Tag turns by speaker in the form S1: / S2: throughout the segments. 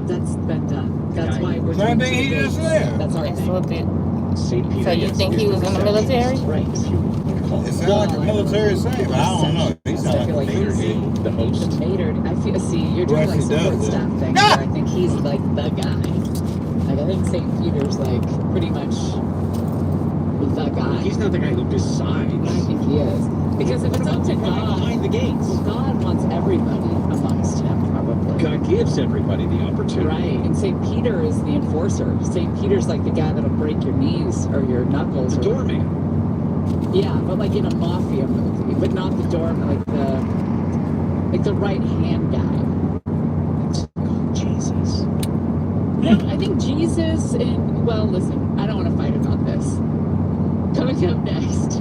S1: That's been done. That's why we're
S2: Same
S1: doing
S2: thing he just said.
S1: That's our thing.
S3: St. Peter.
S4: So you think he was in the military?
S1: Right.
S2: It sounds like a military saying, but I don't know. He sounds like a
S1: he's
S3: the host.
S1: the mater. I feel. See, you're doing like support staff thing. Where I think he's like the guy. Like I think St. Peter's like pretty much the guy.
S3: He's not the guy who decides.
S1: I think he is. Because if it's up to God,
S3: behind the gates.
S1: God wants everybody amongst him, probably.
S3: God gives everybody the opportunity.
S1: Right, and St. Peter is the enforcer. St. Peter's like the guy that'll break your knees or your knuckles.
S3: The doorman.
S1: Yeah, but like in a mafia movie, but not the doorman, like the right hand guy.
S3: Oh, Jesus.
S1: No, I think Jesus and well, listen, I don't want to fight about this. Coming up next.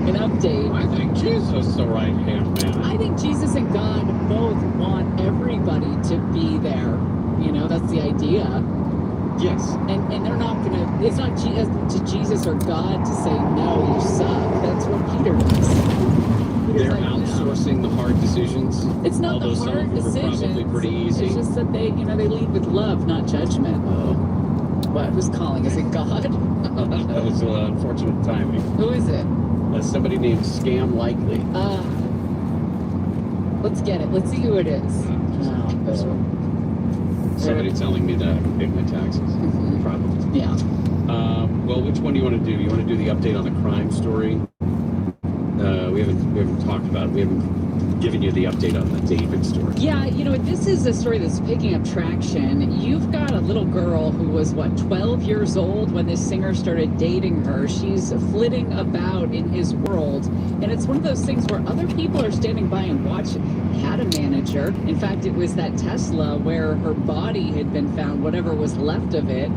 S1: An update.
S3: I think Jesus is the right hand man.
S1: I think Jesus and God both want everybody to be there. You know, that's the idea.
S3: Yes.
S1: And they're not gonna. It's not to Jesus or God to say no, you suck. That's what Peter does.
S3: They're
S1: like,
S3: outsourcing the hard decisions.
S1: It's not the hard decisions.
S3: Probably pretty easy.
S1: It's just that they lead with love, not judgment. What? Who's calling? Is it God?
S3: That was unfortunate timing.
S1: Who is it?
S3: Somebody named Scam Likely.
S1: Let's get it. Let's see who it is.
S3: Somebody telling me that I can pay my taxes.
S1: Mm-hmm.
S3: Probably.
S1: Yeah.
S3: Well, which one do you want to do? You want to do the update on the crime story? We haven't talked about it. We haven't given you the update on the David story.
S1: Yeah, you know, this is a story that's picking up traction. You've got a little girl who was, 12 years old when this singer started dating her. She's flitting about in his world. And it's one of those things where other people are standing by and watching. He had a manager. In fact, it was that Tesla where her body had been found, whatever was left of it,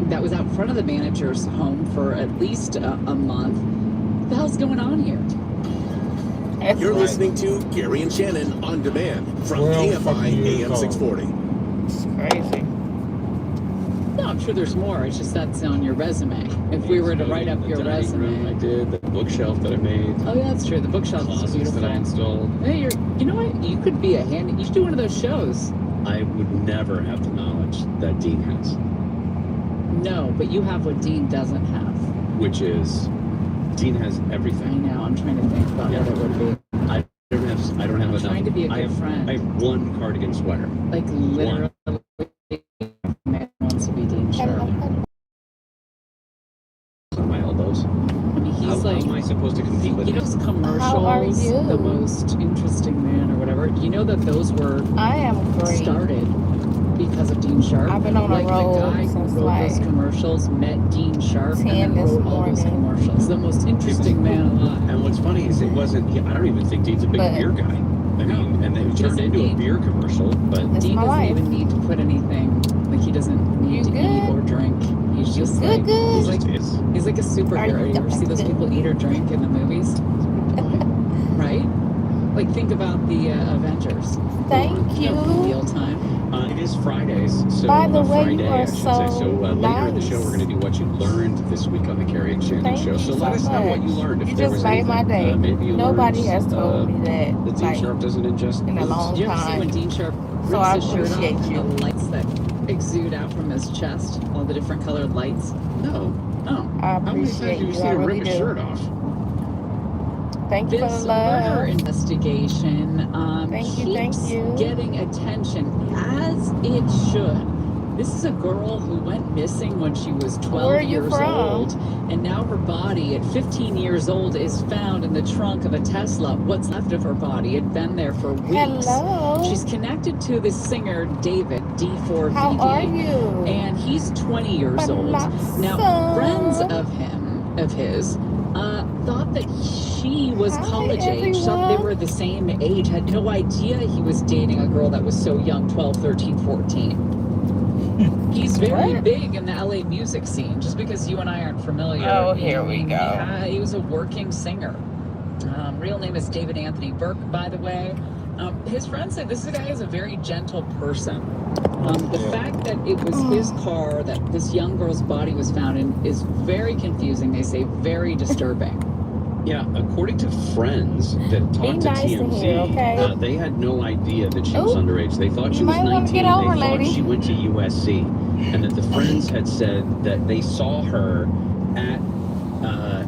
S1: that was out front of the manager's home for at least a month. What the hell's going on here?
S5: You're listening to Gary and Shannon on demand from KFI AM 640.
S4: It's crazy.
S1: No, I'm sure there's more. It's just that's on your resume. If we were to write up your resume.
S3: I did, the bookshelf that I made.
S1: Oh, yeah, that's true. The bookshelf is beautiful.
S3: That I installed.
S1: Hey, you know what? You could be a handy. You should do one of those shows.
S3: I would never have the knowledge that Dean has.
S1: No, but you have what Dean doesn't have.
S3: Which is, Dean has everything.
S1: I know. I'm trying to think about what it would be.
S3: I don't have enough.
S1: Trying to be a good friend.
S3: I have one cardigan sweater.
S1: Like literally, man wants to be Dean Sharp.
S3: On my elbows.
S1: I mean, he's
S3: how am I supposed to compete with
S1: you know, those commercials, the most interesting man or whatever. You know that those were
S4: I am great.
S1: Started because of Dean Sharp.
S4: I've been on a roll
S1: the guy who
S4: since
S1: wrote
S4: like
S1: those commercials met Dean Sharp
S4: 10
S1: and then
S4: this
S1: wrote all those
S4: morning.
S1: commercials. The most interesting man alive.
S3: And what's funny is it wasn't. I don't even think Dean's a big beer guy. I mean, and it turned into a beer commercial. But
S4: That's
S1: Dean
S4: my
S1: doesn't
S4: life.
S1: even need to put anything. Like he doesn't need to eat or drink. He's just
S4: good,
S1: like
S4: good.
S1: he's like a superhero. You ever see those people eat or drink in the movies? Right? Like think about the Avengers.
S4: Thank you.
S1: Meal time.
S3: It is Fridays, so
S4: By the way,
S3: Friday,
S4: you are
S3: I should say. So later in the show, we're going to do what you learned this week on the Carrie and Shannon
S4: Thank
S3: show. So
S4: you
S3: let us
S4: so
S3: know what
S4: much.
S3: you learned. If
S4: You
S3: there
S4: just
S3: was
S4: made my
S3: anything,
S4: day.
S3: maybe you
S4: Nobody
S3: learned,
S4: has told me that
S3: Dean
S4: like,
S3: Sharp doesn't ingest
S4: in a
S3: booze.
S4: long
S1: Did you ever see
S4: time.
S1: when Dean Sharp rips
S4: So I
S1: his shirt off
S4: appreciate
S1: and
S4: you.
S1: the lights that exude out from his chest, all the different colored lights?
S3: No.
S1: Oh.
S4: I
S3: How many
S4: appreciate
S3: times have you
S4: you.
S3: seen
S4: I
S3: him
S4: really
S3: rip his
S4: do.
S3: shirt off?
S4: Thank you for the
S1: This murder
S4: love.
S1: investigation
S4: Thank you,
S1: keeps
S4: thank you.
S1: getting attention, as it should. This is a girl who went missing when she was 12 years old, and now her body at 15 years old is found in the trunk of a Tesla. What's left of her body had been there for weeks.
S4: Hello.
S1: She's connected to the singer David, D4VD.
S4: How are you?
S1: And he's 20 years old. Now, friends of his, thought that she was college age, thought they were the same age, had no idea he was dating a girl that was so young, 12, 13, 14. He's very big in the LA music scene, just because you and I aren't familiar.
S4: Oh, here we go.
S1: Yeah, he was a working singer. Real name is David Anthony Burke, by the way. His friend said this guy is a very gentle person. The fact that it was his car that this young girl's body was found in is very confusing. They say very disturbing.
S3: Yeah, according to friends that talked to
S4: nice in
S3: TMZ,
S4: here, okay?
S3: they had no idea that she was
S4: Ooh,
S3: underage. They thought she
S4: you
S3: was
S4: might wanna
S3: 19.
S4: get over,
S3: They thought
S4: lady.
S3: she went to USC, and that the friends had said that they saw her at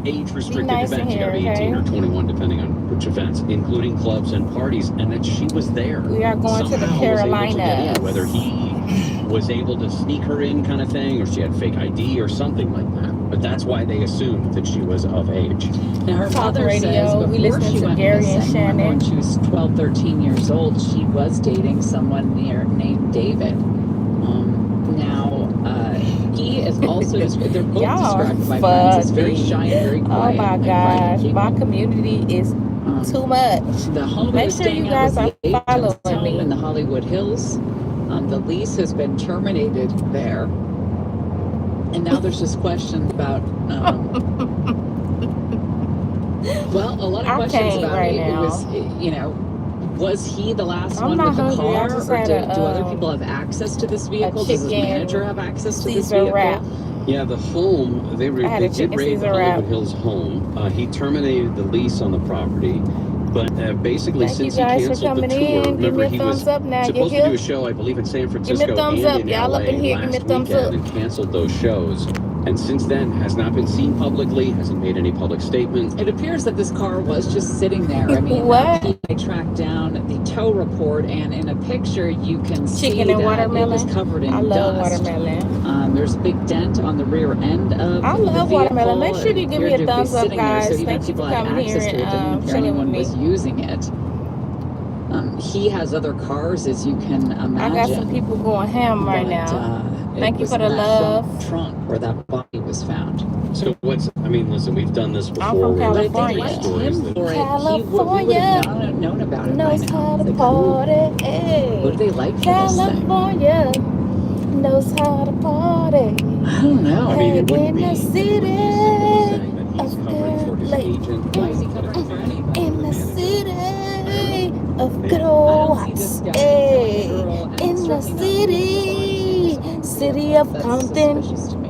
S3: age-restricted
S4: nice in
S3: events. You got to be
S4: here,
S3: 18 or
S4: okay?
S3: 21, depending on which events, including clubs and parties, and that she was there.
S4: We are going to the
S3: Somehow was able to get
S4: Carolinas.
S3: in, whether he was able to sneak her in kind of thing, or she had fake ID or something like that. But that's why they assumed that she was of age.
S1: Now, her
S4: Talk
S1: mother
S4: radio.
S1: says
S4: We
S1: before
S4: listening
S1: she
S4: to
S1: went
S4: Gary and
S1: missing, remember when
S4: Shannon.
S1: she was 12, 13 years old, she was dating someone named David. He is also, they're both
S4: Y'all are
S1: described by friends as very
S4: funny.
S1: shy and very
S4: Oh
S1: quiet.
S4: my
S1: like private
S4: gosh,
S1: people.
S4: my community is too much.
S1: The home he
S4: Make
S1: was
S4: sure
S1: staying
S4: you
S1: at was
S4: guys
S1: the
S4: are
S1: agent's
S4: following
S1: home in the
S4: me.
S1: Hollywood Hills. The lease has been terminated there. And now there's just questions about, well, a lot of
S4: I
S1: questions
S4: can't
S1: about
S4: right
S1: it. It
S4: now.
S1: was, was he the last
S4: I'm
S1: one
S4: not
S1: with the
S4: hungry. I
S1: car?
S4: just
S1: Or
S4: had
S1: do
S4: a
S1: other people have access to this vehicle? Does his manager have access to this
S4: Caesar
S1: vehicle?
S4: wrap.
S3: Yeah, the home, they
S4: I had
S3: they
S4: a
S3: did
S4: chicken
S3: raid the
S4: Caesar
S3: Hollywood
S4: wrap.
S3: Hills home. He terminated the lease on the property, but basically
S4: Thank you
S3: since he
S4: guys for
S3: canceled the
S4: coming
S3: tour,
S4: in. Give me
S3: remember
S4: a
S3: he was
S4: thumbs up now. You
S3: supposed to do
S4: here?
S3: a show, I believe, in San
S4: Give me a
S3: Francisco
S4: thumbs
S3: and
S4: up.
S3: in
S4: Y'all
S3: LA
S4: up in here. Give me a
S3: last
S4: thumbs
S3: weekend
S4: up.
S3: and canceled those shows. And since then has not been seen publicly, hasn't made any public statements.
S1: It appears that this car was just sitting there. I mean,
S4: What?
S1: I tracked down the tow report, and in a picture you can see
S4: Chicken and
S1: that
S4: watermelon.
S1: it was covered in
S4: I love
S1: dust.
S4: watermelon.
S1: There's a big dent on the rear end of
S4: I
S1: the
S4: love
S1: vehicle.
S4: watermelon. Make sure
S1: It
S4: you give me
S1: appeared
S4: a
S1: to be
S4: thumbs up,
S1: sitting there, so
S4: guys.
S1: even
S4: Thank you
S1: people
S4: for
S1: had
S4: coming
S1: access
S4: here
S1: to it. Didn't
S4: and
S1: appear
S4: chilling with
S1: anyone
S4: me.
S1: was using it. He has other cars, as you can imagine.
S4: I got some people going ham right now. Thank you for the
S1: It was
S4: love.
S1: in that trunk where that body was found.
S3: So listen, we've done this before.
S4: I'm from
S3: where we've
S1: But
S3: told
S1: if they
S4: California.
S1: left
S3: stories
S1: him
S3: that-
S1: for it, we would have known about it by
S4: Knows
S1: now.
S4: how to
S1: Like,
S4: party.
S1: who do they like for this thing?
S4: California knows how to party.
S1: I don't know.
S3: I mean, it wouldn't
S4: In
S3: be,
S4: the
S3: it wouldn't be
S4: city
S3: saying that he's
S4: of
S3: covering for his
S4: Lake.
S3: agent.
S1: Why is he covering for anybody?
S4: In the city of good
S1: I
S4: old
S1: don't see this
S4: Watts.
S1: guy telling the girl, and
S4: In the
S1: certainly not
S4: city of
S1: that's
S4: Compton.
S1: suspicious to me.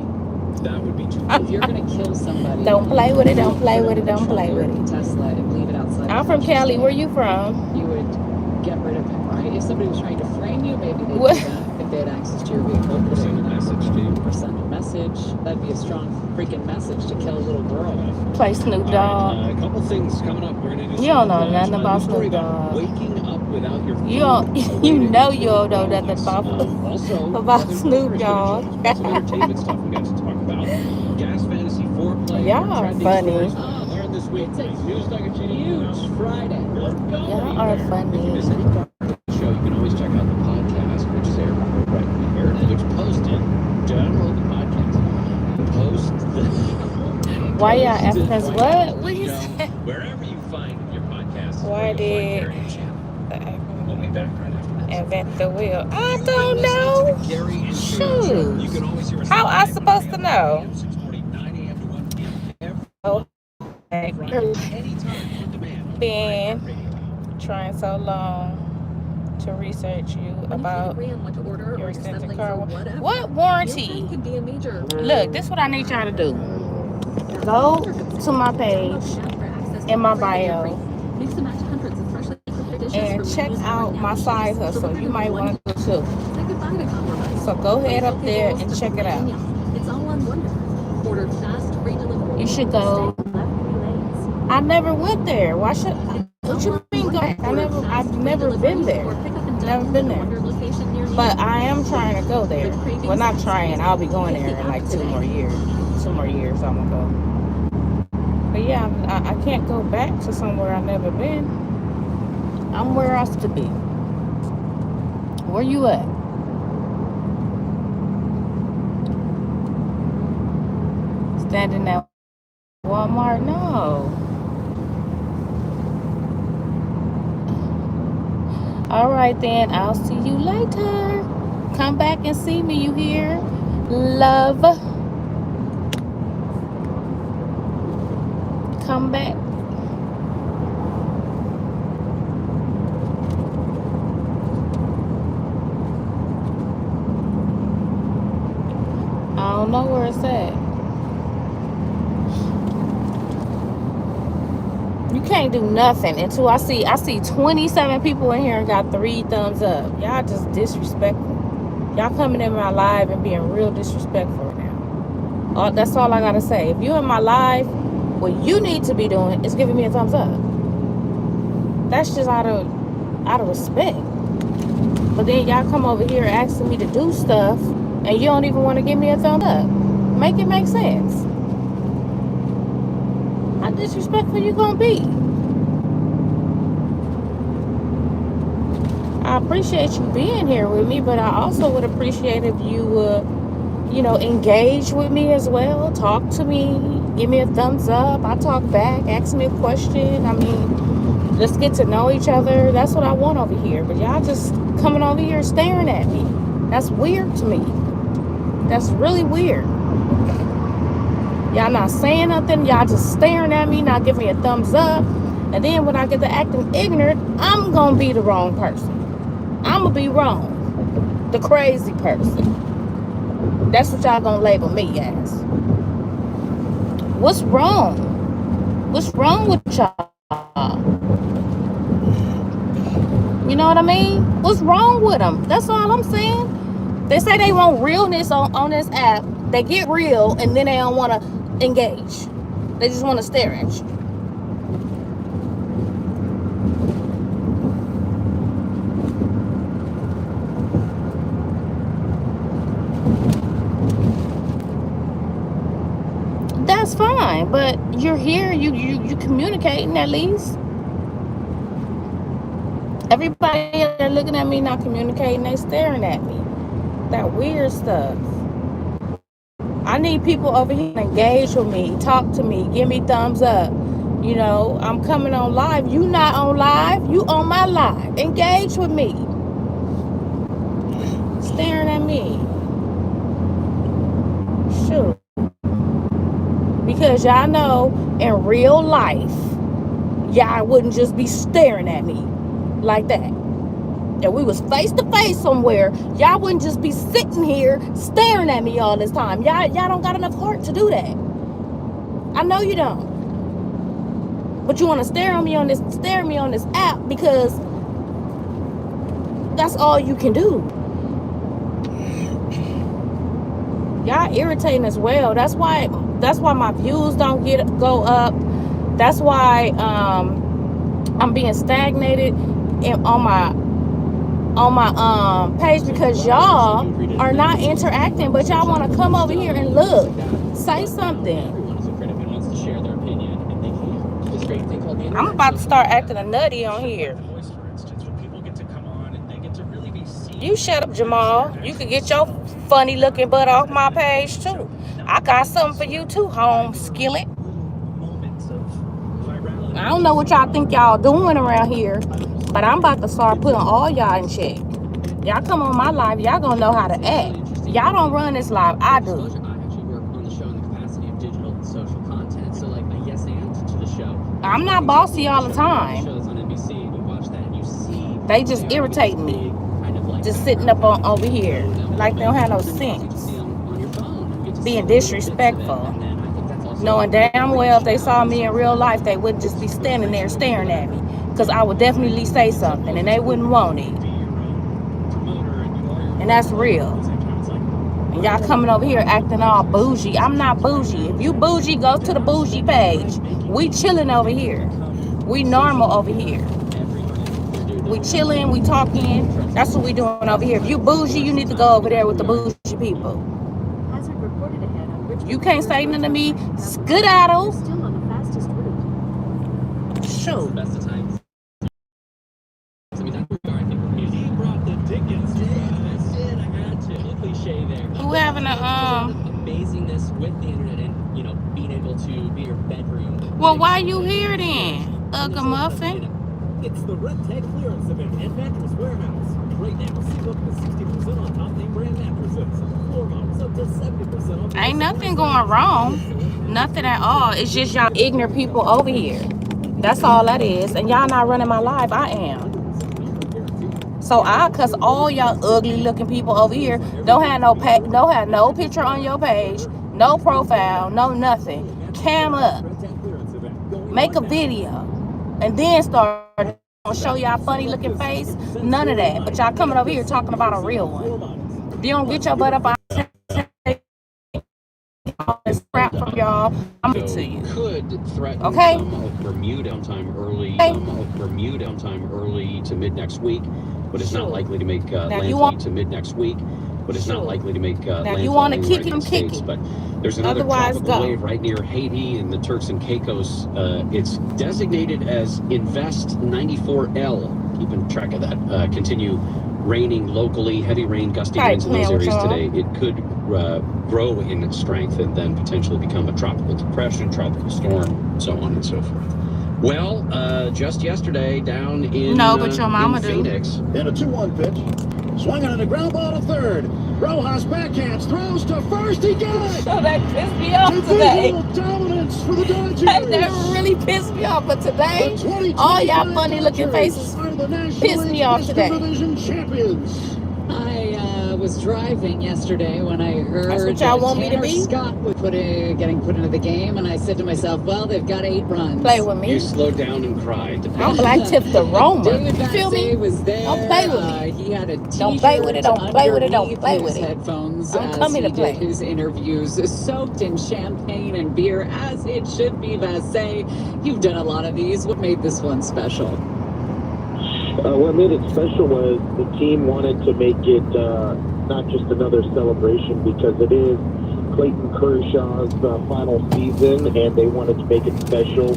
S3: That would be too.
S1: If you're gonna kill somebody,
S4: Don't play with it, don't play
S1: put
S4: with it,
S1: him in a
S4: don't
S1: trunk
S4: play
S1: of
S4: with
S1: your
S4: it.
S1: Tesla and leave it outside.
S4: I'm
S1: the
S4: from
S1: house
S4: Cali.
S1: instead.
S4: Where you from?
S1: You would get rid of him, right? If somebody was trying to frame you, maybe they'd
S4: What?
S1: do that. If they had access to your vehicle, put it
S3: Send
S1: in
S3: a
S1: that
S3: message to you.
S1: or send a message. That'd be a strong freaking message to kill a little girl.
S4: Play Snoop
S3: All
S4: Dogg.
S3: right, a couple things coming up. We're gonna do.
S4: You don't know
S3: some
S4: nothing about
S3: new story
S4: Snoop Dogg.
S3: Waking up without your phone.
S4: You don't. You
S3: awaiting
S4: know you don't know
S3: wellness.
S4: nothing about
S3: Also,
S4: about
S3: there's
S4: Snoop
S3: numbers
S4: Dogg.
S3: gonna change. Got some entertainment stuff we got to talk about. Gas Fantasy Foreplay.
S4: Y'all are
S3: trending
S4: funny.
S3: stories. Learn this week.
S1: It's a
S3: News Nugget
S1: huge Friday.
S4: Y'all are
S3: If you
S4: funny.
S3: miss any part of the show, you can always check out the podcast, which is aired right here, which posted. Download the podcast. Post the.
S4: Why y'all
S3: post
S4: asking
S3: it
S4: us
S3: right
S4: what?
S3: after
S4: What
S3: the
S4: you
S3: show,
S4: say?
S3: wherever you find your podcast.
S4: Why did
S3: We'll be back right after this.
S4: invent the wheel? I
S5: You've been
S4: don't
S5: listening
S4: know.
S5: to the Gary and Shannon Show. You
S4: Shoot.
S5: can always hear us
S4: How I
S5: live
S4: supposed
S5: on
S4: to know?
S5: AM 640, 9 a.m. to 1 p.m. every
S4: Oh,
S5: Friday, anytime on demand.
S4: been trying so long to research you about your extended car. What warranty? Look, this is what I need y'all to do. Go to my page in my bio and check out my side hustle. You might want to go too. So go ahead up there and check it out. You should go. I never went there. Why should I? What you mean go? I've never been there. Never been there. But I am trying to go there. Well, not trying. I'll be going there in like 2 more years. 2 more years I'm gonna go. But yeah, I can't go back to somewhere I've never been. I'm where I should be. Where you at? Standing at Walmart? No. All right then, I'll see you later. Come back and see me, you hear? Love. Come back. I don't know where it's at. can't do nothing until I see 27 people in here and got 3 thumbs up. Y'all just disrespectful. Y'all coming in my live and being real disrespectful now. That's all I gotta say. If you in my live, what you need to be doing is giving me a thumbs up. That's just out of respect. But then y'all come over here asking me to do stuff and you don't even want to give me a thumbs up. Make it make sense. How disrespectful you gonna be? I appreciate you being here with me, but I also would appreciate if you would, engage with me as well. Talk to me, give me a thumbs up. I talk back, ask me a question. I mean, let's get to know each other. That's what I want over here. But y'all just coming over here staring at me. That's weird to me. That's really weird. Y'all not saying nothing. Y'all just staring at me, not giving me a thumbs up. And then when I get to acting ignorant, I'm going to be the wrong person. I'm going to be wrong. The crazy person. That's what y'all going to label me as. What's wrong? What's wrong with y'all? You know what I mean? What's wrong with them? That's all I'm saying. They say they want realness on this app. They get real and then they don't want to engage. They just want to stare at you. That's fine, but you're here, you communicating at least. Everybody they're looking at me not communicating, they staring at me. That weird stuff. I need people over here to engage with me, talk to me, give me thumbs up. I'm coming on live. You not on live, you on my live. Engage with me. Staring at me. Shoot. Because y'all know in real life, y'all wouldn't just be staring at me like that. If we was face to face somewhere, y'all wouldn't just be sitting here staring at me all this time. Y'all don't got enough heart to do that. I know you don't. But you want to stare at me on this app because that's all you can do. Y'all irritating as well. That's why my views don't go up. That's why I'm being stagnated on my page, because y'all are not interacting, but y'all want to come over here and look, say something. I'm about to start acting a nutty on here. You shut up, Jamal. You can get your funny looking butt off my page too. I got something for you too, home skillet. I don't know what y'all think y'all doing around here, but I'm about to start putting all y'all in check. Y'all come on my live, y'all gonna know how to act. Y'all don't run this live, I do.
S3: I actually work on the show in the capacity of digital and social content. So like a yes and to the show.
S4: I'm not bossy all the time.
S3: Shows on NBC and you watch that and you see
S4: They just irritating me. Just sitting up over here like they don't have no sense. Being disrespectful. Knowing damn well if they saw me in real life, they wouldn't just be standing there staring at me. Because I would definitely say something and they wouldn't want it. And that's real. And y'all coming over here acting all bougie. I'm not bougie. If you bougie, go to the bougie page. We chilling over here. We normal over here. We chilling, we talking. That's what we doing over here. If you bougie, you need to go over there with the bougie people. You can't say nothing to me. Skedaddle. Shoot. Who having a
S3: amazingness with the internet and being able to be your bedroom.
S4: Well, why you here then, Ugga Muffin?
S6: It's the Red Tag Clearance Event at Mattress Warehouse. Right now, save up to 60% on top name brand mattresses. Floor models up to 70% off.
S4: Ain't nothing going wrong. Nothing at all. It's just y'all ignorant people over here. That's all that is. And y'all not running my life. I am. So I cuss all y'all ugly looking people over here. Don't have no picture on your page, no profile, no nothing. Cam up. Make a video. and then start show y'all funny looking face. None of that. But y'all coming over here talking about a real one. If you don't get your butt up, I'll take all this crap from y'all. I'm going to you.
S3: Could threaten
S4: Okay.
S3: some of Bermuda sometime early, to mid next week, but it's not likely to make landfall to mid next week. But it's not likely to make
S4: Now, if you want to kick him, kick it.
S3: But there's another
S4: Otherwise,
S3: tropical
S4: go.
S3: wave right near Haiti in the Turks and Caicos. It's designated as Invest 94L. Keeping track of that. Continue raining locally, heavy rain, gusty winds in those areas today. It could grow in strength and then potentially become a tropical depression, tropical storm, so on and so forth. Well, just yesterday down in
S4: but your mama
S3: in Phoenix.
S7: And a 2-1 pitch. Swinging on the ground ball to third. Rojas backhands, throws to first. He got it.
S4: So that pissed me off today.
S7: Divisional dominance for the Dodgers.
S4: That never really pissed me off, but today, all y'all funny looking faces pissed me off today.
S7: Division champions.
S1: I was driving yesterday when I heard
S4: That's what y'all want me to
S1: Tanner
S4: be?
S1: Scott was getting put into the game, and I said to myself, well, they've got 8 runs.
S4: Play with me.
S3: You slowed down and cried.
S4: I'm Black Tiff the Roma.
S1: David
S4: You feel me?
S1: Bassett was there.
S4: Don't play with me.
S1: He had a t-shirt
S4: Don't play with it, don't play with it, don't
S1: underneath
S4: play
S1: his
S4: with it.
S1: headphones
S4: I'm
S1: as
S4: coming
S1: he
S4: to play.
S1: did his interviews, soaked in champagne and beer, as it should be. Bassett, you've done a lot of these. What made this one special?
S8: What made it special was the team wanted to make it not just another celebration, because it is Clayton Kershaw's final season, and they wanted to make it special.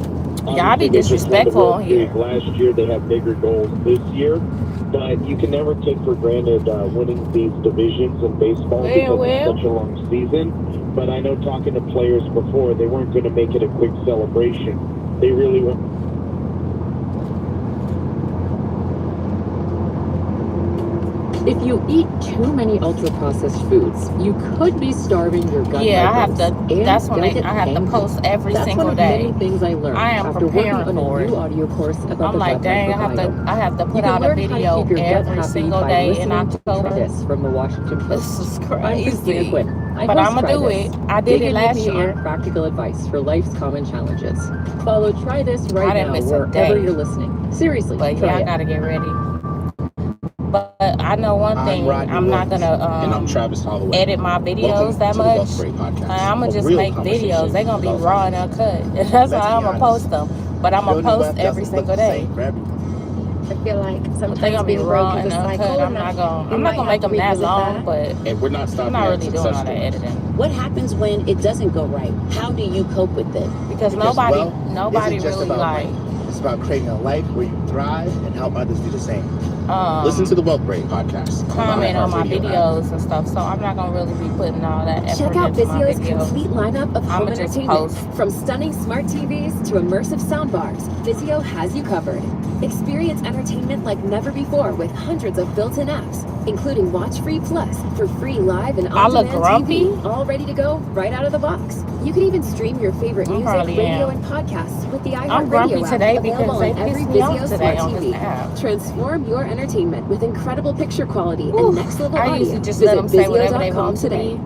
S4: Y'all be disrespectful here.
S8: Last year, they have bigger goals this year, but you can never take for granted winning these divisions in baseball because it's such a long season. But I know, talking to players before, they weren't going to make it a quick celebration. They really want.
S9: If you eat too many ultra-processed foods, you could be starving your gut.
S4: Yeah, I have
S9: microbes
S4: to.
S9: and
S4: That's when
S9: get
S4: I have to
S9: angry.
S4: post every
S9: That's
S4: single
S9: one of
S4: day.
S9: many things I learned
S4: I am
S9: after working
S4: preparing
S9: on
S4: for
S9: a
S4: it.
S9: new audio course about
S4: I'm
S9: the
S4: like,
S9: gut
S4: dang, I
S9: microbiome.
S4: have to
S9: You
S4: put
S9: can
S4: out a
S9: learn how to
S4: video
S9: keep your gut
S4: every
S9: happy
S4: single
S9: by
S4: day in
S9: listening to
S4: October.
S9: this from the Washington Post.
S4: This is
S9: I'm
S4: crazy.
S9: Christina Quinn. I
S4: But
S9: host
S4: I'm gonna
S9: Try
S4: do
S9: This.
S4: it. I did
S9: Dig
S4: it
S9: in
S4: last
S9: with me
S4: year.
S9: and practical advice for life's common challenges. Follow Try This right
S4: didn't
S9: now
S4: miss a
S9: wherever
S4: day.
S9: you're listening. Seriously,
S4: But
S9: try
S4: yeah, I
S9: it.
S4: gotta get ready. But I know one thing. I'm not
S2: And I'm
S4: gonna
S2: Travis Holloway.
S4: edit my videos
S2: Welcome
S4: that
S2: to the
S4: much.
S2: Wealth Break Podcast.
S4: I'm gonna
S2: A
S4: just
S2: real
S4: make videos.
S2: conversation
S4: They're gonna be
S2: about
S4: raw and
S2: finance.
S4: uncut. And that's
S2: Let's
S4: how
S2: be
S4: I'm gonna
S2: honest.
S4: post them. But I'm gonna
S2: Building
S4: post
S2: wealth
S4: every
S2: doesn't look
S4: single
S2: the
S4: day.
S2: same for everyone.
S10: I feel like
S4: But they're
S10: sometimes
S4: gonna be
S10: being
S4: raw
S10: broke
S4: and
S10: is a cycle.
S4: uncut. I'm not gonna make them that long, but
S2: And we're not
S4: I'm
S2: stopping
S4: not
S2: at
S4: really doing
S2: success
S4: all that
S2: stories.
S4: editing
S11: What happens when it doesn't go right? How do you cope with it?
S4: because
S2: Because
S4: nobody
S2: wealth isn't just
S4: really
S2: about
S4: like
S2: money. It's about creating a life where you thrive and help others do the same. Listen to the Wealth Break Podcast.
S4: comment on my
S2: iHeartRadio app.
S4: videos and stuff. So I'm not gonna really be putting all that effort
S10: Check out
S4: into my
S10: Vizio's
S4: videos.
S10: complete lineup of home
S4: I'ma just
S10: entertainment.
S4: post.
S10: From stunning smart TVs to immersive soundbars, Vizio has you covered. Experience entertainment like never before with hundreds of built-in apps, including Watch Free Plus for free live and
S4: I look
S10: on-demand
S4: grumpy?
S10: TV, all ready to go right out of the box. You can even stream your favorite
S4: I
S10: music,
S4: probably
S10: radio,
S4: am.
S10: and podcasts with the
S4: I'm grumpy
S10: iHeartRadio app,
S4: today because
S10: available
S4: they
S10: on every
S4: pissed me off
S10: Vizio
S4: today
S10: smart
S4: on this
S10: TV.
S4: app.
S10: Transform your entertainment with incredible picture quality
S4: Whew.
S10: and next-level
S4: I
S10: audio.
S4: usually just let them say whatever they
S10: Vizio.com
S4: want to
S10: today.
S4: be.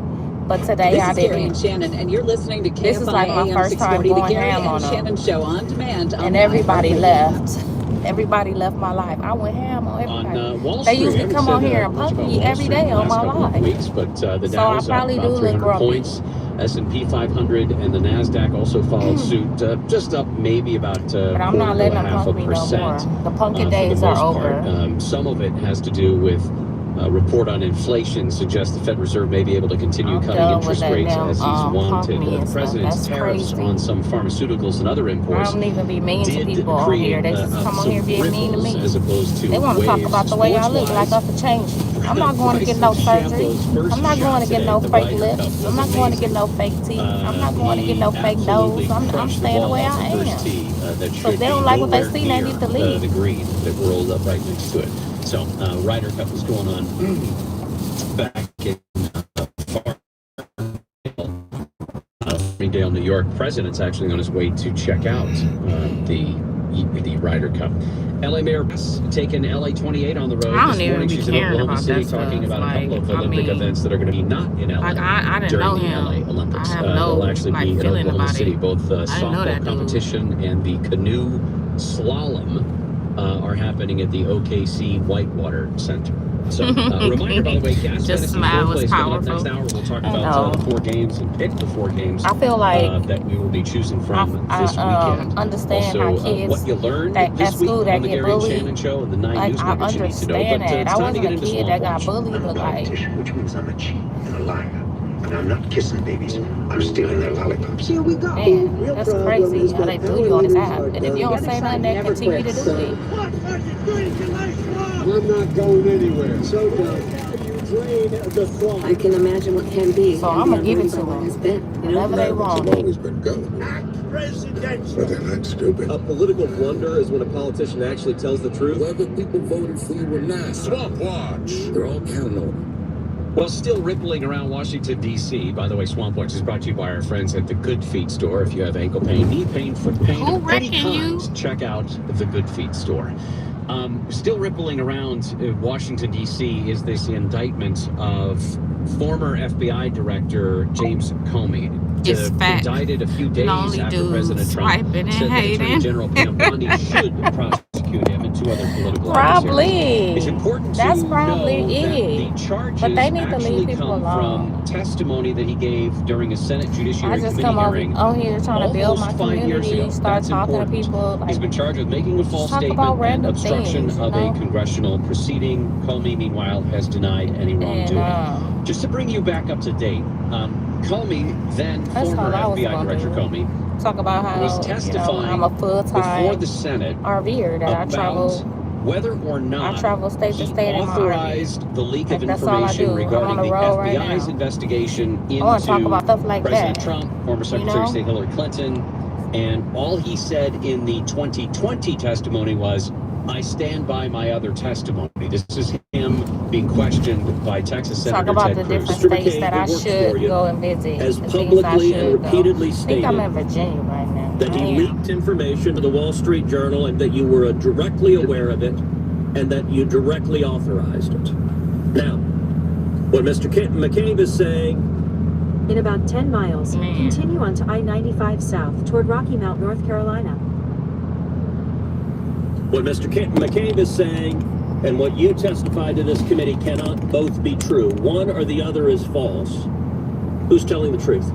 S4: But today
S1: This
S4: I
S1: is Gary and
S4: didn't.
S1: Shannon, and you're listening to
S4: This is
S1: KFI
S4: like my
S1: AM
S4: first time
S1: 640, the
S4: going
S1: Gary
S4: ham
S1: and
S4: on them.
S1: Shannon Show on demand.
S4: And everybody left. Everybody left my life. I went ham on everybody.
S3: On Wall
S4: They
S3: Street,
S4: usually
S3: I haven't
S4: come on
S3: said
S4: here and
S3: much
S4: punk
S3: about
S4: me
S3: Wall
S4: every
S3: Street
S4: day
S3: in the
S4: on
S3: last
S4: my
S3: couple of
S4: life.
S3: weeks, but the
S4: So
S3: Dow
S4: I
S3: is up
S4: probably do
S3: about
S4: look
S3: 300
S4: grumpy.
S3: points. S&P 500 and the Nasdaq also followed suit, just up maybe about
S4: But I'm not letting them punk me no more.
S3: 0.5%.
S4: The punking
S3: For the
S4: days are
S3: most
S4: over.
S3: part. Some of it has to do with report on inflation suggests the Fed Reserve may be able to continue
S4: I'm
S3: cutting
S4: done with
S3: interest
S4: that
S3: rates
S4: damn,
S3: as he's
S4: punk
S3: wanted.
S4: me and
S3: The
S4: stuff.
S3: president's
S4: That's
S3: tariffs
S4: crazy.
S3: on some pharmaceuticals and other
S4: I
S3: imports
S4: don't even be mean to
S3: did
S4: people on
S3: create
S4: here. They just come on here being mean to
S3: ripples
S4: me.
S3: as opposed to
S4: They want to talk
S3: waves.
S4: about the way I look like I
S3: Sports-wise,
S4: could change it. I'm not going to get no surgery. I'm not going to get no fake lips. I'm not going to get no fake teeth. I'm not going to get no fake nose. I'm staying the way I am. So if they don't like what they see, they need to leave.
S3: The green that rolled up right next to it. So Ryder Cup was going on back in Farmingdale, New York. President's actually on his way to check out the Ryder Cup. LA Mayor taking LA 28 on the road
S4: I don't
S3: this
S4: even
S3: morning.
S4: be
S3: She's in
S4: caring
S3: Oklahoma
S4: about
S3: City
S4: that
S3: talking
S4: stuff.
S3: about a couple of
S4: Like, I
S3: Olympic
S4: mean,
S3: events that are going to be not in LA
S4: Like I didn't
S3: during
S4: know
S3: the
S4: him.
S3: LA Olympics.
S4: I have
S3: They'll
S4: no
S3: actually
S4: like
S3: be in
S4: feeling
S3: Oklahoma
S4: about
S3: City,
S4: it.
S3: both
S4: I didn't know
S3: softball
S4: that dude.
S3: competition and the canoe slalom are happening at the OKC Whitewater Center. So, reminder, by the way, Gas
S4: Just
S3: Fantasy
S4: smile
S3: Foreplay
S4: is
S3: is coming up
S4: powerful.
S3: next hour. We'll talk about the 4 games and pick the 4 games
S4: I feel like
S3: that we will be choosing from
S4: I
S3: this weekend.
S4: understand
S3: Also,
S4: how kids
S3: what you learned
S4: that
S3: this
S4: at school
S3: week
S4: that
S3: on the
S4: get
S3: Gary and
S4: bullied,
S3: Shannon Show and the 9
S4: like
S3: News
S4: I
S3: Nuggets you need to know.
S4: understand
S3: But
S4: that.
S3: it's
S4: I
S3: time to
S4: wasn't
S3: get
S4: a
S3: into
S4: kid
S3: Swamp
S4: that got
S3: Watch.
S4: bullied,
S7: I'm a
S4: but like
S7: politician, which means I'm a cheat and a liar. And I'm not kissing babies. I'm stealing their lollipops.
S12: Here we go.
S4: man,
S12: Real
S4: that's
S12: problem
S4: crazy
S12: is
S4: how
S12: that
S4: they do
S12: our
S4: you on this
S12: leaders
S4: app.
S12: are
S4: And if you
S12: dumb.
S4: don't
S12: The
S4: say
S12: other
S4: nothing,
S12: side
S4: they
S12: never
S4: continue to
S12: quits,
S4: do
S12: son.
S4: it.
S7: What are you doing tonight, Swamp?
S12: I'm not going anywhere. So drain the swamp.
S10: I can imagine what can be.
S4: So
S10: and
S4: I'm gonna
S10: be
S4: give it
S10: unworried
S4: to
S10: about what
S4: them.
S10: has been. You know?
S4: Whenever they want it.
S13: always been gullible,
S7: Act presidential.
S13: but they're not stupid.
S6: A political blunder is when a politician actually tells the truth.
S13: Whether people voted for you or not,
S5: Swamp Watch.
S13: they're all counting on them.
S3: Well, still rippling around Washington, D.C. By the way, Swamp Watch is brought to you by our friends at the Good Feet store. If you have ankle pain, knee pain, foot pain,
S4: Who
S3: of any
S4: reckon you?
S3: kind, check out the Good Feet store. Still rippling around Washington, D.C. is this indictment of former FBI Director James Comey.
S4: It's fact.
S3: Indicted a few days
S4: Lonely
S3: after
S4: dudes
S3: President Trump
S4: swiping and
S3: said that Attorney
S4: hating.
S3: General Pam Bondi should prosecute him and 2 other political adversaries.
S4: Probably.
S3: It's important
S4: That's
S3: to
S4: probably
S3: know that
S4: it.
S3: the charges
S4: But they need to
S3: actually
S4: leave people
S3: come
S4: alone.
S3: from testimony that he gave during a Senate Judiciary
S4: I just
S3: Committee
S4: come
S3: hearing
S4: on here trying to build my
S3: almost 5 years
S4: community,
S3: ago.
S4: start
S3: That's
S4: talking to
S3: important.
S4: people.
S3: He's
S4: Like,
S3: been charged with making a false
S4: talk
S3: statement
S4: about
S3: and
S4: random
S3: obstruction
S4: things, you
S3: of
S4: know?
S3: a congressional proceeding. Comey, meanwhile, has denied any wrongdoing.
S4: and
S3: Just to bring you back up to date, Comey, then
S4: that's
S3: former
S4: all I was
S3: FBI
S4: gonna
S3: Director
S4: do.
S3: Comey,
S4: Talk about how
S3: was
S4: I'm
S3: testifying
S4: a
S3: before
S4: full-time
S3: the Senate
S4: RVer that I
S3: about
S4: travel.
S3: whether or not
S4: I travel state to
S3: he
S4: state in my
S3: authorized
S4: RV.
S3: the leak
S4: Like,
S3: of
S4: that's all I
S3: information
S4: do. I'm
S3: regarding
S4: on the
S3: the
S4: road right
S3: FBI's
S4: now.
S3: investigation
S4: I want to talk about
S3: into
S4: stuff like
S3: President
S4: that.
S3: Trump, former Secretary
S4: know?
S3: of State Hillary Clinton, and all he said in the 2020 testimony was, "I stand by my other testimony." This is him being questioned by Texas
S4: Talk
S3: Senator
S4: about
S3: Ted
S4: the
S3: Cruz.
S4: different
S6: Mr.
S4: states
S6: McCain,
S4: that I
S6: it works
S4: should
S6: for you.
S4: go and visit.
S6: As
S4: the things I
S6: publicly
S4: should
S6: and
S4: go.
S6: repeatedly
S4: I think I'm in
S6: stated
S4: Virginia right now.
S6: that he
S4: I am.
S6: leaked information to the Wall Street Journal and that you were directly aware of it and that you directly authorized it. Now, what Mr. McCabe is saying,
S14: In about 10 miles,
S4: Man.
S14: continue on to I-95 south toward Rocky Mount, North Carolina.
S6: what Mr. McCabe is saying and what you testified to this committee cannot both be true. One or the other is false. Who's telling the truth?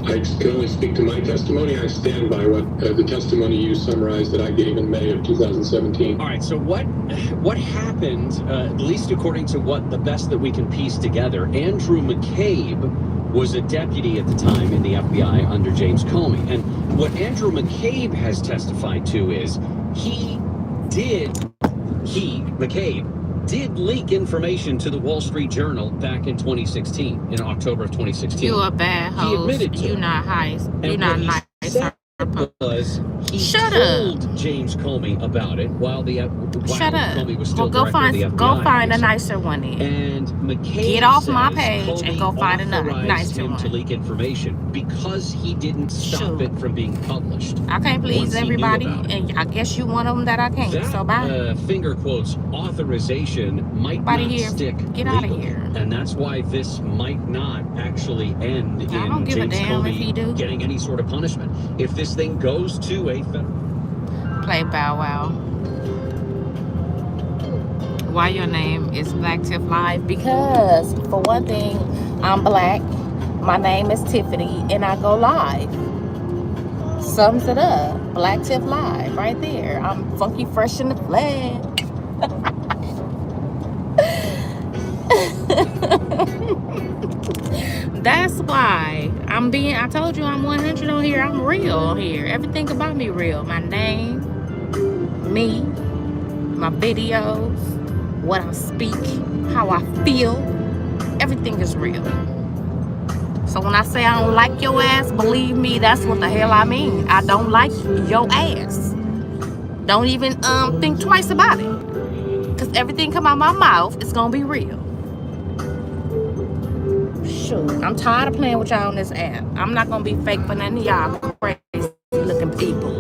S13: I can only speak to my testimony. I stand by what the testimony you summarized that I gave in May of 2017.
S3: All right, so what happened, at least according to what the best that we can piece together, Andrew McCabe was a deputy at the time in the FBI under James Comey. And what Andrew McCabe has testified to is McCabe did leak information to the Wall Street Journal back in 2016, in October of 2016.
S4: You a bad
S3: He
S4: host.
S3: admitted to
S4: You
S3: it.
S4: not high. You
S3: And
S4: not
S3: what he
S4: nice.
S3: said was he
S4: Shut
S3: told
S4: up.
S3: James Comey about it while
S4: Shut up.
S3: Comey was
S4: Well,
S3: still
S4: go
S3: director of the FBI.
S4: find a nicer one then.
S3: And McCabe
S4: Get off my
S3: says
S4: page and
S3: Comey
S4: go find a
S3: authorized
S4: nicer
S3: him to
S4: one.
S3: leak information because he didn't stop
S4: Sure.
S3: it from being published.
S4: I can't please
S3: once he knew
S4: everybody,
S3: about it.
S4: and I guess you one of them that I can't.
S3: That
S4: So bye.
S3: finger quotes authorization might
S4: Outta
S3: not
S4: here.
S3: stick
S4: Get outta
S3: legally.
S4: here.
S3: And that's why this might not actually end
S4: I
S3: in
S4: don't give a
S3: James
S4: damn if
S3: Comey
S4: he do.
S3: getting any sort of punishment. If this thing goes to a federal...
S4: Play Bow Wow. Why your name is Black Tiff Live? Because for one thing, I'm black. My name is Tiffany, and I go live. Sums it up. Black Tiff Live, right there. I'm funky, fresh in the flag. That's why I told you I'm 100 on here. I'm real on here. Everything about me real. My name, me, my videos, what I speak, how I feel, everything is real. So when I say I don't like your ass, believe me, that's what the hell I mean. I don't like your ass. Don't even think twice about it. Because everything come out my mouth is gonna be real. Sure. I'm tired of playing with y'all on this app. I'm not gonna be fake for none of y'all crazy looking people.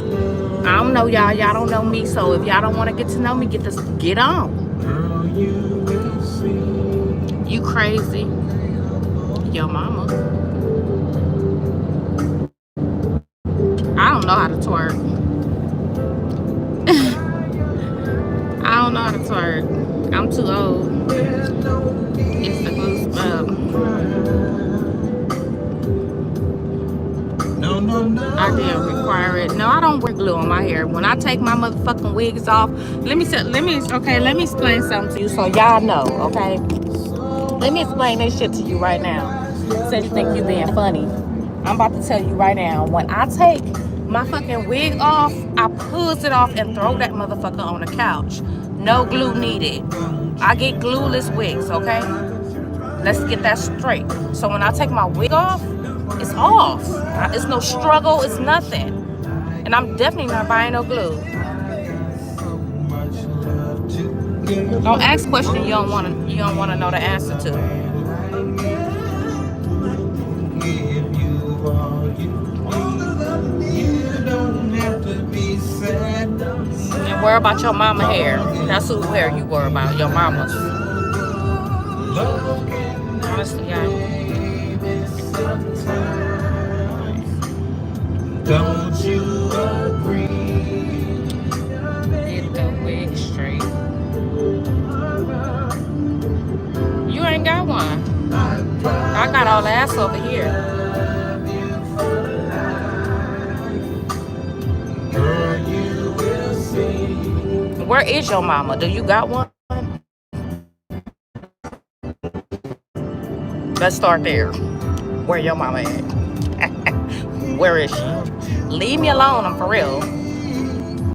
S4: I don't know y'all. Y'all don't know me. So if y'all don't want to get to know me, get on.
S5: Girl, you will see.
S4: You crazy. Your mama. I don't know how to twerk. I'm too old. It's the glue spell. I did require it. No, I don't wear glue on my hair. When I take my motherfucking wigs off, let me explain something to you so y'all know, okay? Let me explain this shit to you right now. Said you think you being funny. I'm about to tell you right now. When I take my fucking wig off, I pulls it off and throw that motherfucker on the couch. No glue needed. I get glueless wigs, okay? Let's get that straight. So when I take my wig off, it's off. It's no struggle. It's nothing. And I'm definitely not buying no glue. Don't ask questions you don't want to know the answer to. And worry about your mama hair. That's who hair you worry about. Your mama's. Honestly, don't you agree? Get the wig straight. You ain't got one. I got all the ass over here. Where is your mama? Do you got one? Let's start there. Where your mama at? Where is she? Leave me alone, I'm for real.